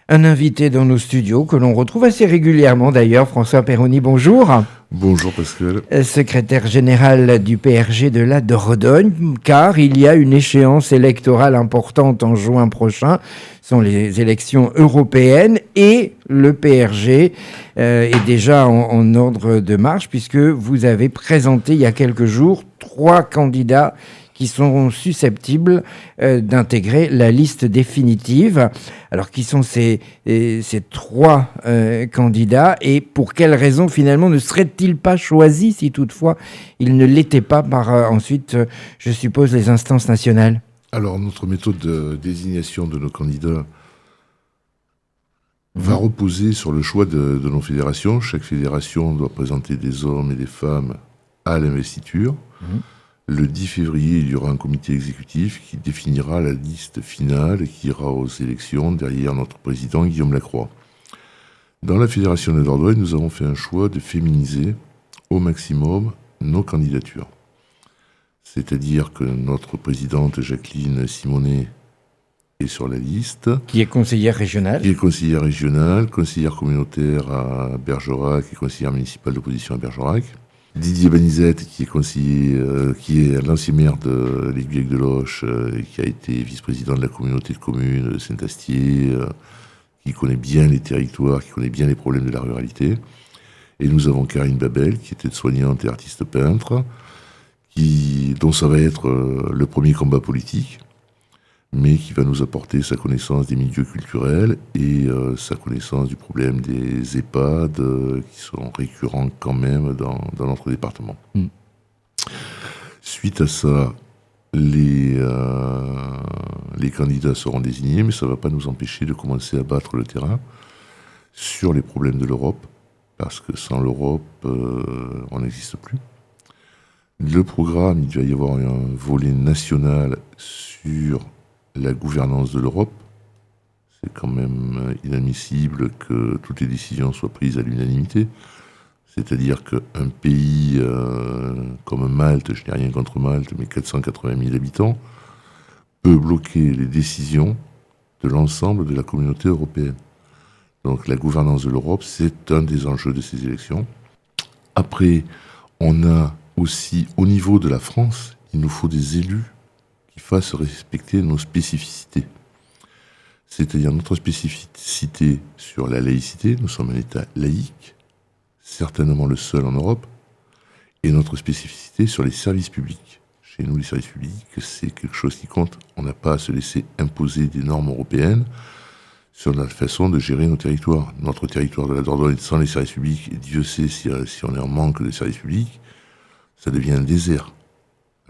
Un invité dans nos studios que l'on retrouve assez régulièrement d'ailleurs, François Perroni, bonjour. Bonjour Pascal. Secrétaire général du PRG de la Dordogne, car il y a une échéance électorale importante en juin prochain. Ce sont les élections européennes et le PRG est déjà en ordre de marche puisque vous avez présenté il y a quelques jours 3 candidats qui sont susceptibles d'intégrer la liste définitive. Alors, qui sont ces 3 candidats et pour quelles raisons, finalement, ne seraient-ils pas choisis si toutefois ils ne l'étaient pas par ensuite, je suppose, les instances nationales? Alors, notre méthode de désignation de nos candidats va reposer sur le choix de nos fédérations. Chaque fédération doit présenter des hommes et des femmes à l'investiture. Le 10 février, il y aura un comité exécutif qui définira la liste finale et qui ira aux élections derrière notre président Guillaume Lacroix. Dans la Fédération de Dordogne, nous avons fait un choix de féminiser au maximum nos candidatures. C'est-à-dire que notre présidente Jacqueline Simonet est sur la liste. Qui est conseillère régionale. Qui est conseillère régionale, conseillère communautaire à Bergerac et conseillère municipale d'opposition à Bergerac. Didier Banizette, qui est conseiller, qui est l'ancien maire de l'Aiguillec-de-Loche, et qui a été vice-président de la communauté de communes de Saint-Astier, qui connaît bien les territoires, qui connaît bien les problèmes de la ruralité. Et nous avons Karine Babel, qui était soignante et artiste peintre, dont ça va être le premier combat politique, mais qui va nous apporter sa connaissance des milieux culturels et sa connaissance du problème des EHPAD qui sont récurrents quand même dans notre département. Suite à ça, les candidats seront désignés, mais ça ne va pas nous empêcher de commencer à battre le terrain sur les problèmes de l'Europe, parce que sans l'Europe, on n'existe plus. Le programme, il va y avoir un volet national sur la gouvernance de l'Europe. C'est quand même inadmissible que toutes les décisions soient prises à l'unanimité. C'est-à-dire qu'un pays comme Malte, je n'ai rien contre Malte, mais 480 000 habitants, peut bloquer les décisions de l'ensemble de la communauté européenne. Donc la gouvernance de l'Europe, c'est un des enjeux de ces élections. Après, on a aussi, au niveau de la France, il nous faut des élus qui fassent respecter nos spécificités. C'est-à-dire notre spécificité sur la laïcité, nous sommes un État laïque, certainement le seul en Europe, et notre spécificité sur les services publics. Chez nous, les services publics, c'est quelque chose qui compte. On n'a pas à se laisser imposer des normes européennes sur la façon de gérer nos territoires. Notre territoire de la Dordogne, sans les services publics, et Dieu sait si on est en manque de services publics, ça devient un désert.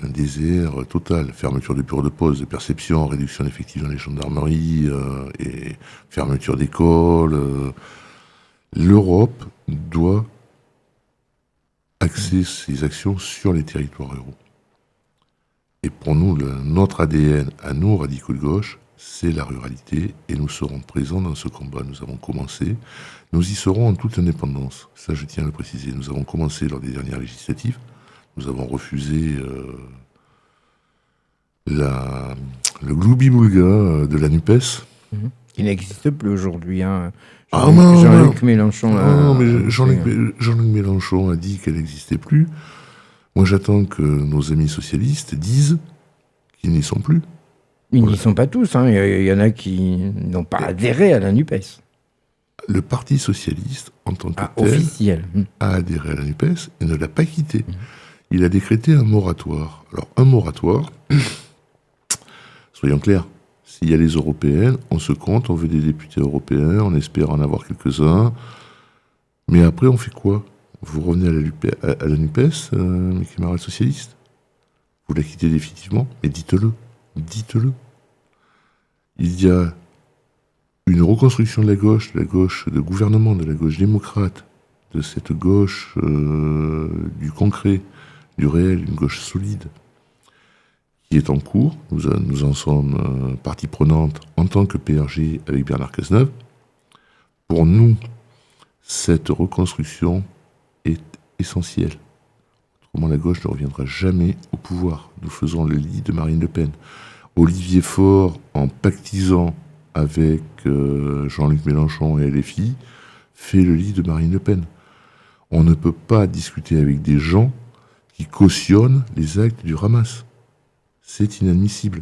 Un désert total. Fermeture de bureaux de poste, de perception, réduction d'effectifs dans les gendarmeries, et fermeture d'écoles. L'Europe doit axer ses actions sur les territoires ruraux. Et pour nous, notre ADN, à nous, radicaux de gauche, c'est la ruralité, et nous serons présents dans ce combat. Nous avons commencé, nous y serons en toute indépendance. Ça, je tiens à le préciser. Nous avons commencé lors des dernières législatives. Nous avons refusé le gloubi-boulga de la NUPES. Il n'existe plus aujourd'hui. Hein. Jean-Luc Jean Mélenchon. Jean-Luc Mélenchon a dit qu'elle n'existait plus. Moi, j'attends que nos amis socialistes disent qu'ils n'y sont plus. Ils n'y sont pas tous. Hein. Il y en a qui n'ont pas adhéré à la NUPES. Le Parti socialiste, en tant que tel, officiel, a adhéré à la NUPES et ne l'a pas quitté. Il a décrété un moratoire. Alors, un moratoire, soyons clairs, s'il y a les européennes, on se compte, on veut des députés européens, on espère en avoir quelques-uns. Mais après, on fait quoi? Vous revenez à la NUPES, mes camarades socialistes? Vous la quittez définitivement? Mais dites-le. Dites-le. Il y a une reconstruction de la gauche de gouvernement, de la gauche démocrate, de cette gauche du concret, du réel, une gauche solide, qui est en cours. Nous en sommes partie prenante en tant que PRG avec Bernard Cazeneuve. Pour nous, cette reconstruction est essentielle. Autrement, la gauche ne reviendra jamais au pouvoir. Nous faisons le lit de Marine Le Pen. Olivier Faure, en pactisant avec Jean-Luc Mélenchon et LFI, fait le lit de Marine Le Pen. On ne peut pas discuter avec des gens qui cautionnent les actes du Hamas. C'est inadmissible.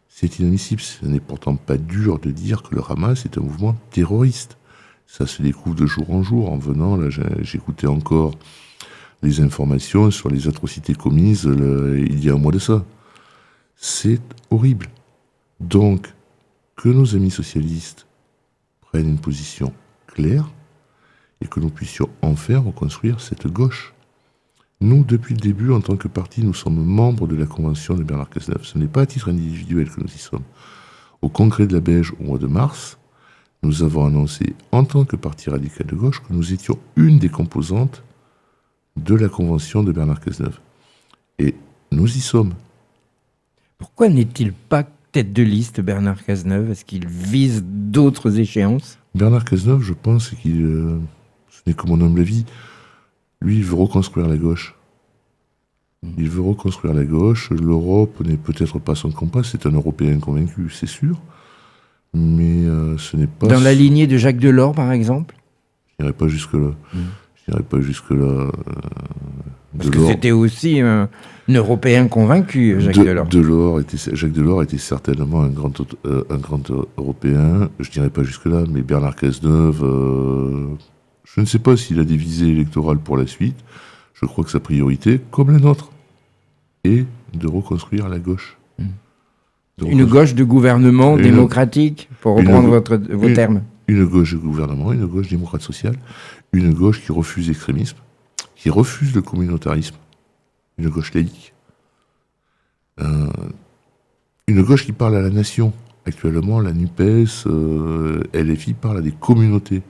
C'est inadmissible. Ce n'est pourtant pas dur de dire que le Hamas est un mouvement terroriste. Ça se découvre de jour en jour. En venant, là, j'écoutais encore les informations sur les atrocités commises il y a un mois de ça. C'est horrible. Donc, que nos amis socialistes prennent une position claire et que nous puissions enfin reconstruire cette gauche. Nous, depuis le début, en tant que parti, nous sommes membres de la Convention de Bernard Cazeneuve. Ce n'est pas à titre individuel que nous y sommes. Au congrès de la Beige, au mois de mars, nous avons annoncé, en tant que parti radical de gauche, que nous étions une des composantes de la Convention de Bernard Cazeneuve. Et nous y sommes. Pourquoi n'est-il pas tête de liste, Bernard Cazeneuve? Est-ce qu'il vise d'autres échéances? Bernard Cazeneuve, je pense qu'il... ce n'est que mon humble avis. Lui, il veut reconstruire la gauche. Il veut reconstruire la gauche. L'Europe n'est peut-être pas son compas. C'est un Européen convaincu, c'est sûr. Mais ce n'est pas... Dans la lignée de Jacques Delors, par exemple? Je n'irai pas jusque-là. Je n'irai pas jusque-là. Parce que c'était aussi un Européen convaincu, Jacques Delors. Jacques Delors était certainement un grand Européen. Je n'irai pas jusque-là. Mais Bernard Cazeneuve... je ne sais pas s'il a des visées électorales pour la suite. Je crois que sa priorité, comme la nôtre, est de reconstruire la gauche. Une gauche de gouvernement démocratique, pour reprendre vos termes. Une gauche de gouvernement, une gauche démocrate sociale, une gauche qui refuse l'extrémisme, qui refuse le communautarisme, une gauche laïque. Une gauche qui parle à la nation. Actuellement, la NUPES, LFI parle à des communautés.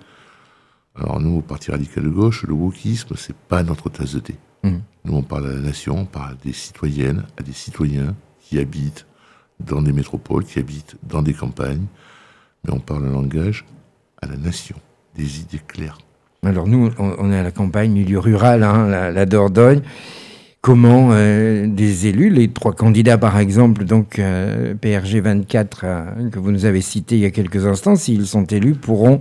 Alors nous, au Parti radical de gauche, le wokisme, c'est pas notre tasse de thé. Nous, on parle à la nation, on parle à des citoyennes, à des citoyens qui habitent dans des métropoles, qui habitent dans des campagnes, mais on parle un langage à la nation, des idées claires. Alors nous, on est à la campagne, milieu rural, la Dordogne. Comment des élus, les 3 candidats par exemple, donc PRG 24, que vous nous avez cité il y a quelques instants, s'ils sont élus, pourront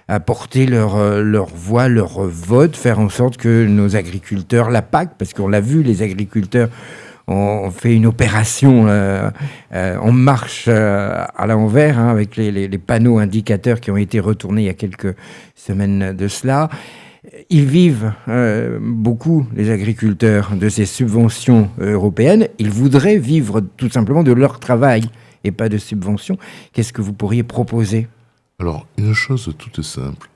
apporter leur voix, leur vote, faire en sorte que nos agriculteurs, la PAC, parce qu'on l'a vu, les agriculteurs ont fait une opération en marche à l'envers, avec les panneaux indicateurs qui ont été retournés il y a quelques semaines de cela. Ils vivent beaucoup, les agriculteurs, de ces subventions européennes. Ils voudraient vivre tout simplement de leur travail et pas de subventions. Qu'est-ce que vous pourriez proposer ? Alors, une chose toute simple.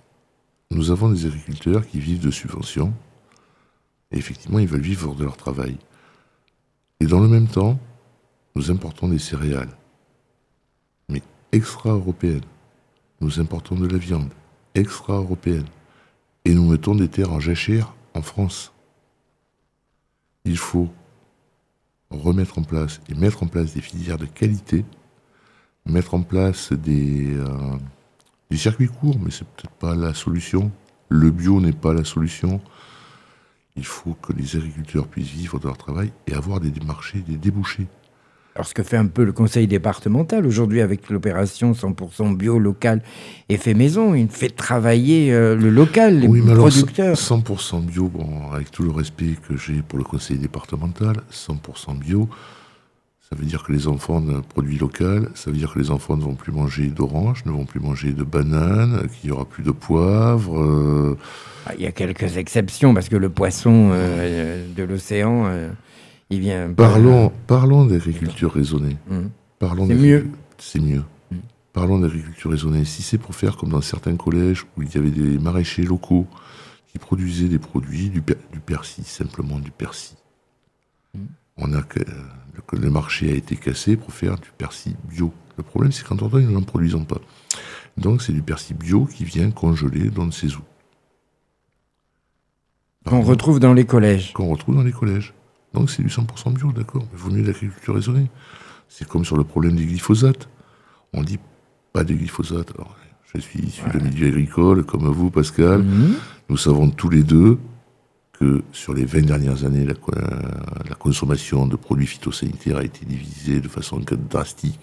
Nous avons des agriculteurs qui vivent de subventions. Et effectivement, ils veulent vivre de leur travail. Et dans le même temps, nous importons des céréales, mais extra-européennes. Nous importons de la viande, extra-européenne. Et nous mettons des terres en jachère en France. Il faut remettre en place et mettre en place des filières de qualité, mettre en place des circuits courts, mais c'est peut-être pas la solution. Le bio n'est pas la solution. Il faut que les agriculteurs puissent vivre de leur travail et avoir des marchés, des débouchés. Alors, ce que fait un peu le conseil départemental aujourd'hui avec l'opération 100% bio, local et fait maison, il fait travailler le local, les producteurs. 100% bio, bon, avec tout le respect que j'ai pour le conseil départemental, 100% bio, ça veut dire que les enfants d'un produit local, ça veut dire que les enfants ne vont plus manger d'oranges, ne vont plus manger de bananes, qu'il n'y aura plus de poivre. Il y a quelques exceptions, parce que le poisson de l'océan, il vient... Parlons d'agriculture raisonnée. C'est mieux. C'est mieux. Parlons d'agriculture raisonnée. Si c'est pour faire comme dans certains collèges où il y avait des maraîchers locaux qui produisaient des produits, du persil, simplement du persil. Le marché a été cassé pour faire du persil bio. Le problème, c'est qu'en Dordogne, nous n'en produisons pas. Donc, c'est du persil bio qui vient congeler dans ne sait où. Qu'on retrouve dans les collèges. Donc, c'est du 100% bio, d'accord. Mais il vaut mieux l'agriculture raisonnée. C'est comme sur le problème des glyphosates. On dit pas de glyphosate. Alors, je suis issu d'un milieu agricole, comme vous, Pascal. Nous savons tous les deux que sur les 20 dernières années, la consommation de produits phytosanitaires a été divisée de façon drastique.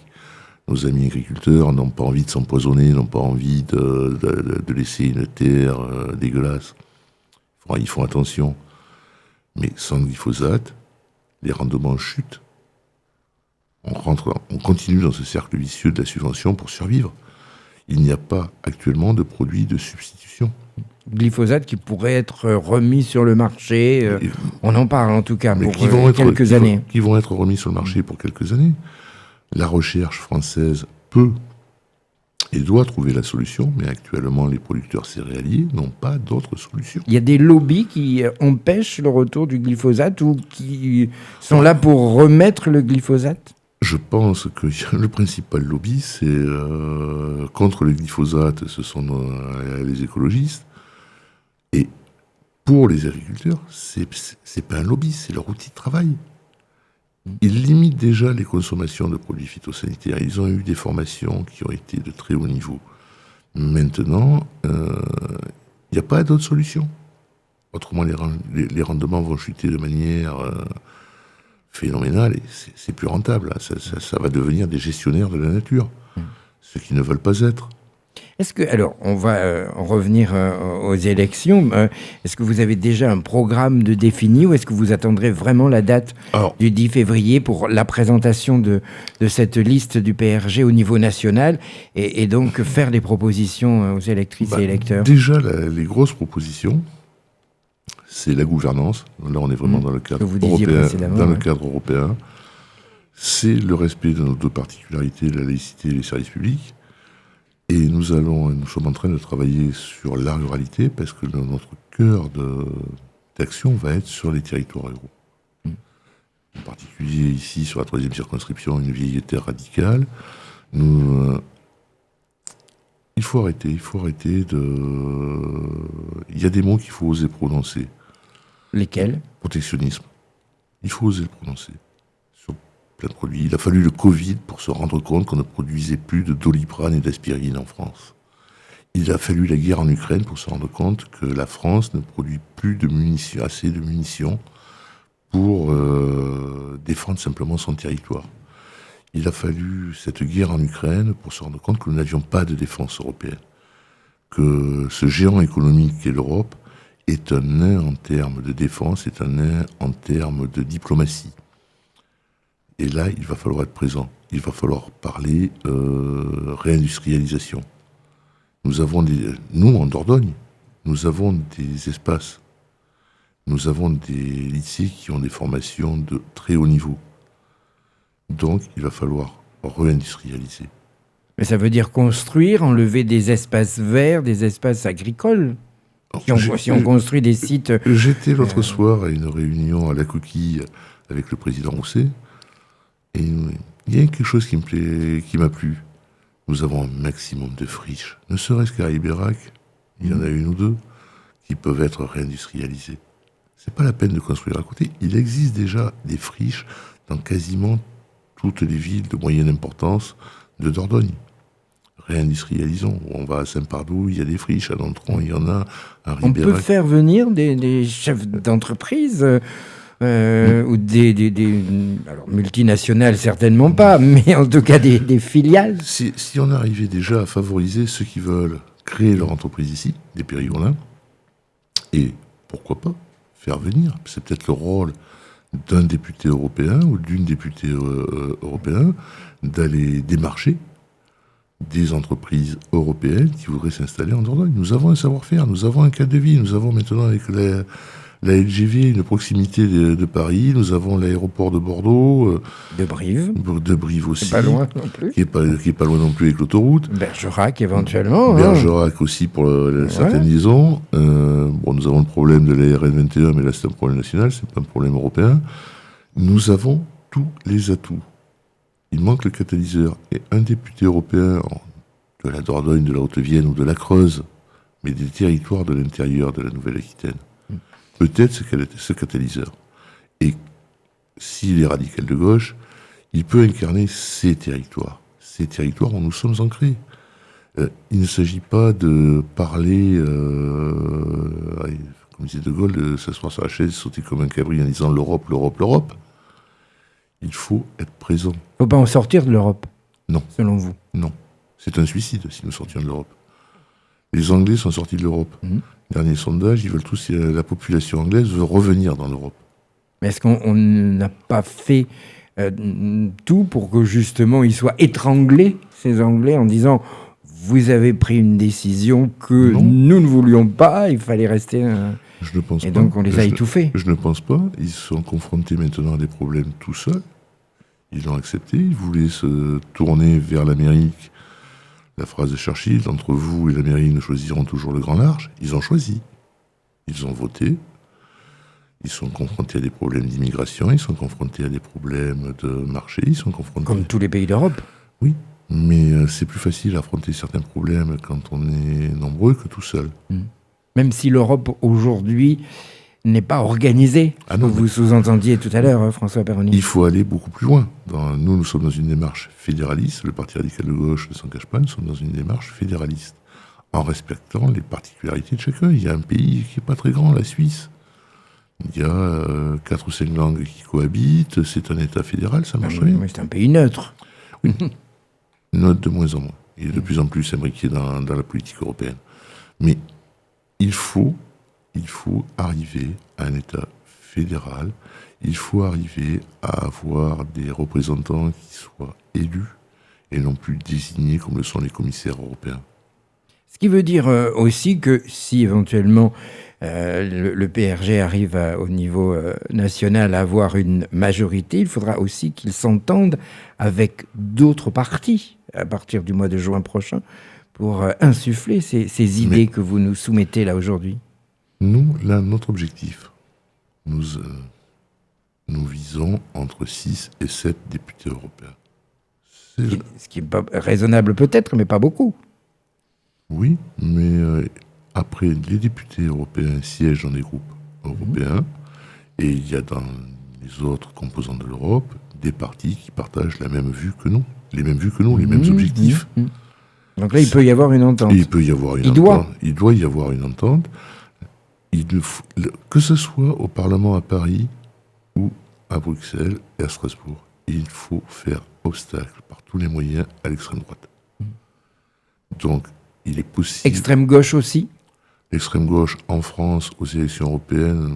Nos amis agriculteurs n'ont pas envie de s'empoisonner, n'ont pas envie de laisser une terre dégueulasse. Ils font attention. Mais sans glyphosate, les rendements chutent. On continue dans ce cercle vicieux de la subvention pour survivre. Il n'y a pas actuellement de produits de substitution. Glyphosate qui pourrait être remis sur le marché, on en parle en tout cas pour quelques années. Qui vont être remis sur le marché pour quelques années. La recherche française peut et doit trouver la solution, mais actuellement les producteurs céréaliers n'ont pas d'autre solution. Il y a des lobbies qui empêchent le retour du glyphosate ou qui sont là pour remettre le glyphosate ? Je pense que le principal lobby, c'est contre le glyphosate, ce sont les écologistes. Et pour les agriculteurs, c'est pas un lobby, c'est leur outil de travail. Ils limitent déjà les consommations de produits phytosanitaires. Ils ont eu des formations qui ont été de très haut niveau. Maintenant, il n'y a pas d'autre solution. Autrement, les rendements vont chuter de manière phénoménale et c'est plus rentable. Ça va devenir des gestionnaires de la nature, ceux qui ne veulent pas être. Est-ce que, alors, on va en revenir aux élections. Est-ce que vous avez déjà un programme de défini ou est-ce que vous attendrez vraiment la date du 10 février pour la présentation de cette liste du PRG au niveau national et donc faire des propositions aux électrices et électeurs ? Déjà, les grosses propositions, c'est la gouvernance. Là, on est vraiment dans le cadre européen. C'est le respect de nos deux particularités, la laïcité et les services publics. Et nous sommes en train de travailler sur la ruralité parce que notre cœur d'action va être sur les territoires ruraux. En particulier ici, sur la 3e circonscription, une vieille terre radicale. Il faut arrêter Il y a des mots qu'il faut oser prononcer. Lesquels ? Protectionnisme. Il faut oser le prononcer. Plein de produits. Il a fallu le Covid pour se rendre compte qu'on ne produisait plus de Doliprane et d'aspirine en France. Il a fallu la guerre en Ukraine pour se rendre compte que la France ne produit plus assez de munitions pour défendre simplement son territoire. Il a fallu cette guerre en Ukraine pour se rendre compte que nous n'avions pas de défense européenne. Que ce géant économique qu'est l'Europe est un nain en termes de défense, est un nain en termes de diplomatie. Et là, il va falloir être présent. Il va falloir parler réindustrialisation. Nous, en Dordogne, nous avons des espaces. Nous avons des lycées qui ont des formations de très haut niveau. Donc, il va falloir réindustrialiser. Mais ça veut dire construire, enlever des espaces verts, des espaces agricoles. Si on construit des sites... J'étais l'autre soir à une réunion à la Coquille avec le président Rousset. Et il y a quelque chose qui m'a plu. Nous avons un maximum de friches. Ne serait-ce qu'à Ibérac, il y en a une ou deux qui peuvent être réindustrialisées. C'est pas la peine de construire à côté. Il existe déjà des friches dans quasiment toutes les villes de moyenne importance de Dordogne. Réindustrialisons. On va à Saint-Pardoux, il y a des friches. À Nontron, il y en a. À Ribérac. On peut faire venir des chefs d'entreprise ou alors multinationales certainement pas, mais en tout cas des filiales. Si on arrivait déjà à favoriser ceux qui veulent créer leur entreprise ici, des Périgordins, et pourquoi pas faire venir, c'est peut-être le rôle d'un député européen ou d'une députée européenne d'aller démarcher des entreprises européennes qui voudraient s'installer en Dordogne. Nous avons un savoir-faire, nous avons un cadre de vie, nous avons maintenant avec la LGV, une proximité de Paris, nous avons l'aéroport de Bordeaux. De Brive. De Brive aussi. C'est pas loin non plus. Qui est pas loin non plus avec l'autoroute. Bergerac éventuellement. Bergerac aussi pour certaines liaisons. Nous avons le problème de la RN 21, mais là c'est un problème national, c'est pas un problème européen. Nous avons tous les atouts. Il manque le catalyseur. Et un député européen de la Dordogne, de la Haute-Vienne ou de la Creuse, mais des territoires de l'intérieur de la Nouvelle-Aquitaine, peut-être ce catalyseur. Et s'il est radical de gauche, il peut incarner ces territoires où nous sommes ancrés. Il ne s'agit pas de parler, comme disait De Gaulle, de s'asseoir sur la chaise, sauter comme un cabri en disant l'Europe, l'Europe, l'Europe. Il faut être présent. Il ne faut pas en sortir de l'Europe. Non. selon vous? Non. C'est un suicide si nous sortions de l'Europe. Les Anglais sont sortis de l'Europe. Dernier sondage, ils veulent tous, la population anglaise veut revenir dans l'Europe. Mais est-ce qu'on n'a pas fait tout pour que justement ils soient étranglés, ces Anglais, en disant vous avez pris une décision que Non. nous ne voulions pas, il fallait rester... Je ne pense Et pas. donc on les a étouffés. Je ne pense pas. Ils sont confrontés maintenant à des problèmes tout seuls. Ils l'ont accepté. Ils voulaient se tourner vers l'Amérique. La phrase de Churchill, entre vous et l'Amérique, nous choisirons toujours le grand large. Ils ont choisi. Ils ont voté. Ils sont confrontés à des problèmes d'immigration. Ils sont confrontés à des problèmes de marché. Ils sont confrontés... Comme tous les pays d'Europe. Oui, mais c'est plus facile à affronter certains problèmes quand on est nombreux que tout seul. Même si l'Europe aujourd'hui n'est pas organisée, Ah non, que vous sous-entendiez tout à l'heure, François Perroni. Il faut aller beaucoup plus loin. Nous sommes dans une démarche fédéraliste. Le Parti radical de gauche ne s'en cache pas. Nous sommes dans une démarche fédéraliste, en respectant les particularités de chacun. Il y a un pays qui n'est pas très grand, la Suisse. Il y a 4 ou 5 langues qui cohabitent. C'est un État fédéral, ça marche bien. Mais c'est un pays neutre. Note de moins en moins. Il est de plus en plus imbriqué dans la politique européenne. Mais il faut arriver à un État fédéral. Il faut arriver à avoir des représentants qui soient élus et non plus désignés comme le sont les commissaires européens. Ce qui veut dire aussi que si éventuellement le PRG arrive au niveau national à avoir une majorité, il faudra aussi qu'il s'entende avec d'autres partis à partir du mois de juin prochain pour insuffler ces idées que vous nous soumettez là aujourd'hui. Nous, là, notre objectif, nous visons entre 6 et 7 députés européens. Ce qui est pas raisonnable peut-être, mais pas beaucoup. Oui, mais après, les députés européens siègent dans des groupes européens et il y a dans les autres composants de l'Europe des partis qui partagent la même vue que nous, les mêmes objectifs. Donc là, il peut y avoir une entente. Et il peut y avoir une entente. Il doit y avoir une entente. Que ce soit au Parlement à Paris ou à Bruxelles et à Strasbourg, il faut faire obstacle par tous les moyens à l'extrême droite. Donc, il est possible... Extrême gauche aussi. L'extrême gauche en France aux élections européennes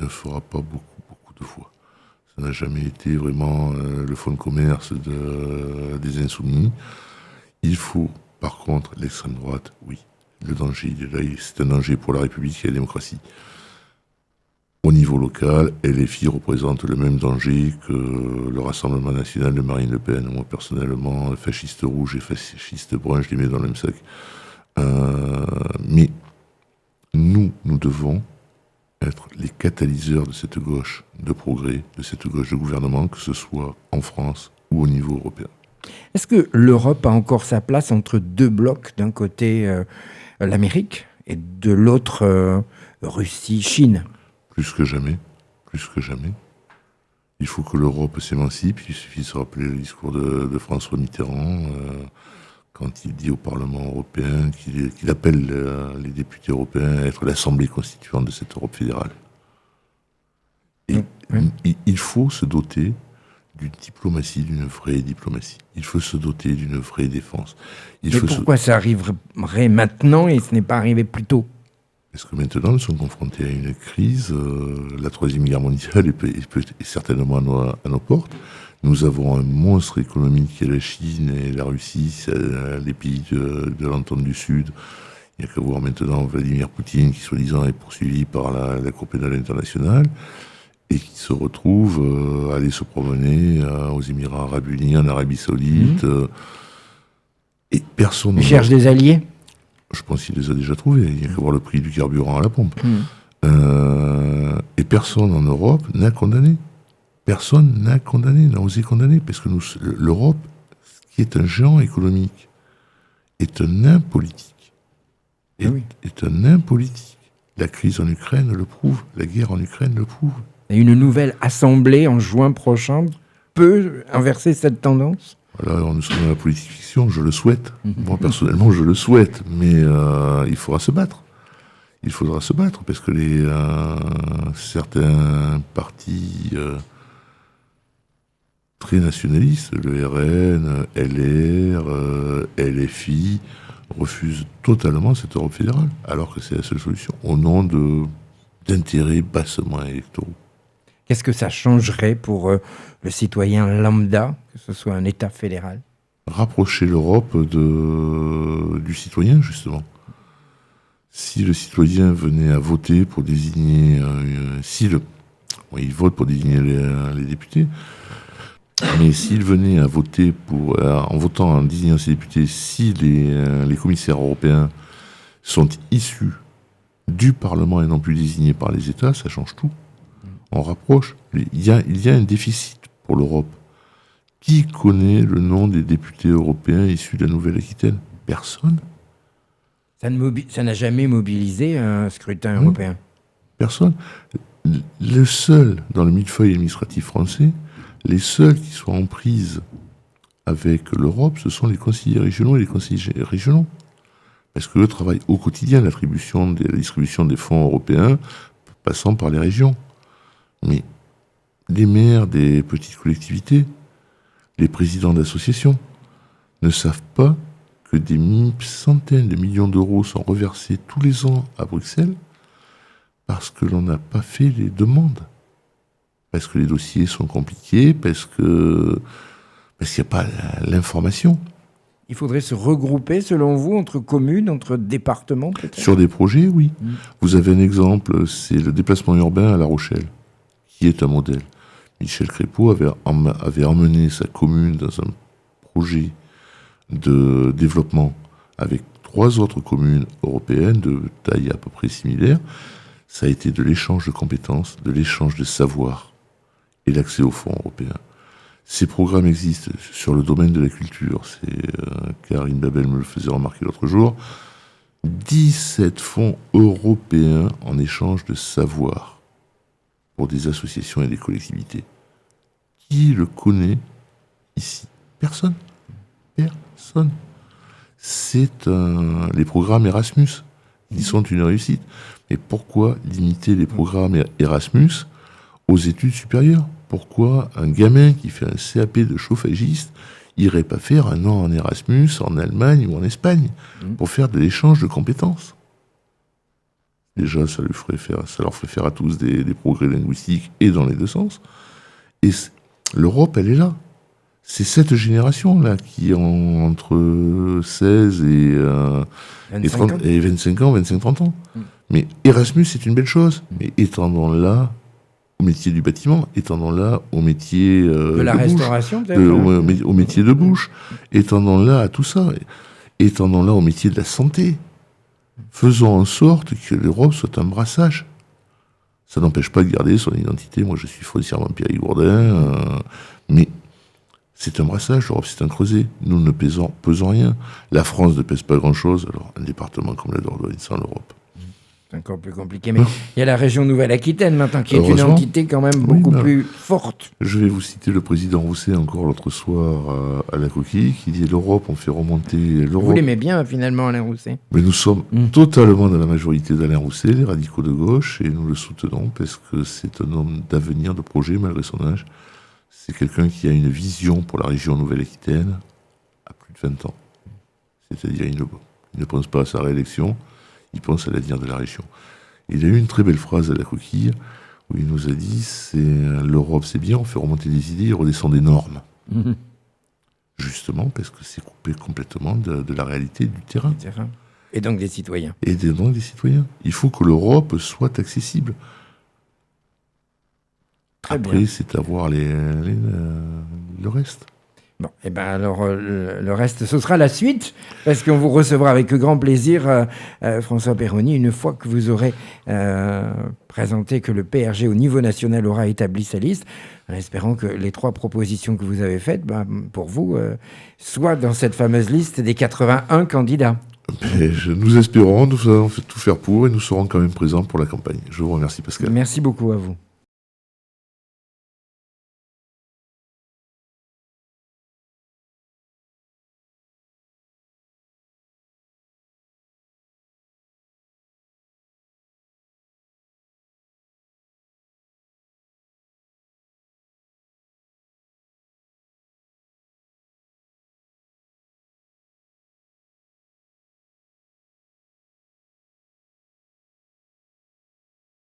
ne fera pas beaucoup de fois. Ça n'a jamais été vraiment le fonds de commerce des insoumis. Il faut, par contre, l'extrême droite, oui. Le danger, il est là, c'est un danger pour la République et la démocratie. Au niveau local, LFI représente le même danger que le Rassemblement national de Marine Le Pen. Moi, personnellement, fasciste rouge et fasciste brun, je les mets dans le même sac. Mais nous devons être les catalyseurs de cette gauche de progrès, de cette gauche de gouvernement, que ce soit en France ou au niveau européen. Est-ce que l'Europe a encore sa place entre deux blocs, d'un côté l'Amérique et de l'autre Russie, Chine? Plus que jamais. Il faut que l'Europe s'émancipe. Il suffit de se rappeler le discours de François Mitterrand quand il dit au Parlement européen qu'il appelle les députés européens à être l'assemblée constituante de cette Europe fédérale. Et il faut se doter d'une diplomatie, d'une vraie diplomatie. Il faut se doter d'une vraie défense. Mais pourquoi ça arriverait maintenant et ce n'est pas arrivé plus tôt? Parce que maintenant, nous sommes confrontés à une crise. La Troisième Guerre mondiale est certainement à nos portes. Nous avons un monstre économique qui est la Chine et la Russie, les pays de l'entente du Sud. Il n'y a qu'à voir maintenant Vladimir Poutine, qui soi-disant est poursuivi par la Cour pénale internationale, et qui se retrouve à aller se promener aux Émirats arabes unis, en Arabie saoudite. Et personne... Il cherche des alliés? Je pense qu'il les a déjà trouvés. Il n'y a qu'à voir le prix du carburant à la pompe. Et personne en Europe n'a condamné. Personne n'a osé condamner. Parce que l'Europe, qui est un géant économique, est un nain politique. Est un nain politique. La crise en Ukraine le prouve. La guerre en Ukraine le prouve. Et une nouvelle assemblée en juin prochain peut inverser cette tendance? Voilà, nous sommes dans la politique fiction, je le souhaite. Moi, personnellement, je le souhaite. Mais il faudra se battre. Il faudra se battre parce que certains partis très nationalistes, le RN, LR, LFI, refusent totalement cette Europe fédérale, alors que c'est la seule solution, au nom d'intérêts bassement électoraux. Qu'est-ce que ça changerait pour le citoyen lambda, que ce soit un État fédéral? Rapprocher l'Europe du citoyen, justement. Si le citoyen venait à voter pour désigner... il vote pour désigner les députés, mais s'il venait à voter en votant, en désignant ses députés, si les commissaires européens sont issus du Parlement et non plus désignés par les États, ça change tout. On rapproche. Il y a un déficit pour l'Europe. Qui connaît le nom des députés européens issus de la Nouvelle-Aquitaine? Personne. Ça n'a jamais mobilisé un scrutin européen. Personne. Le seul, dans le millefeuille administratif français, les seuls qui sont en prise avec l'Europe, ce sont les conseillers régionaux et les conseillers régionaux. Parce qu'eux travaillent au quotidien la distribution des fonds européens passant par les régions. Mais les maires des petites collectivités, les présidents d'associations, ne savent pas que des centaines de millions d'euros sont reversés tous les ans à Bruxelles parce que l'on n'a pas fait les demandes. Parce que les dossiers sont compliqués, parce qu'il n'y a pas l'information. Il faudrait se regrouper, selon vous, entre communes, entre départements, peut-être? Sur des projets, oui. Vous avez un exemple, c'est le déplacement urbain à La Rochelle, qui est un modèle. Michel Crépeau avait emmené sa commune dans un projet de développement avec 3 autres communes européennes de taille à peu près similaire. Ça a été de l'échange de compétences, de l'échange de savoir et l'accès aux fonds européens. Ces programmes existent sur le domaine de la culture. Karine Babel me le faisait remarquer l'autre jour. 17 fonds européens en échange de savoir pour des associations et des collectivités. Qui le connaît ici? Personne. Personne. C'est les programmes Erasmus qui sont une réussite. Mais pourquoi limiter les programmes Erasmus aux études supérieures? Pourquoi un gamin qui fait un CAP de chauffagiste irait pas faire un an en Erasmus en Allemagne ou en Espagne pour faire de l'échange de compétences? Déjà, ça leur ferait faire à tous des progrès linguistiques et dans les deux sens. Et l'Europe, elle est là. C'est cette génération-là qui ont entre 16 et 25 ans, 25-30 ans. Mais Erasmus, c'est une belle chose. Mais étendons-la au métier du bâtiment, étendons-la au métier de la restauration, peut-être, au métier de bouche, étendons-la à tout ça, étendons-la au métier de la santé. Faisons en sorte que l'Europe soit un brassage. Ça n'empêche pas de garder son identité. Moi, je suis foncièrement Pierre-Gourdin, mais c'est un brassage. L'Europe, c'est un creuset. Nous ne pesons rien. La France ne pèse pas grand-chose. Alors, un département comme la Dordogne sans l'Europe. C'est encore plus compliqué. Mais il y a la région Nouvelle-Aquitaine maintenant, qui est une entité quand même beaucoup plus forte. Je vais vous citer le président Rousset encore l'autre soir à la Coquille, qui dit l'Europe, on fait remonter l'Europe. Vous l'aimez bien finalement, Alain Rousset? Mais nous sommes totalement dans la majorité d'Alain Rousset, les radicaux de gauche, et nous le soutenons parce que c'est un homme d'avenir, de projet, malgré son âge. C'est quelqu'un qui a une vision pour la région Nouvelle-Aquitaine à plus de 20 ans. C'est-à-dire, il ne pense pas à sa réélection, il pense à l'avenir de la région. Il a eu une très belle phrase à la Coquille où il nous a dit l'Europe c'est bien, on fait remonter des idées, il redescend des normes. Justement parce que c'est coupé complètement de la réalité du terrain. Et donc des citoyens. Il faut que l'Europe soit accessible. Après, c'est à voir le reste. Bon, et ben alors le reste, ce sera la suite, parce qu'on vous recevra avec grand plaisir, François Perroni, une fois que vous aurez présenté que le PRG au niveau national aura établi sa liste, en espérant que les 3 propositions que vous avez faites, pour vous, soient dans cette fameuse liste des 81 candidats. Nous espérons, nous allons tout faire pour, et nous serons quand même présents pour la campagne. Je vous remercie, Pascal. Merci beaucoup à vous.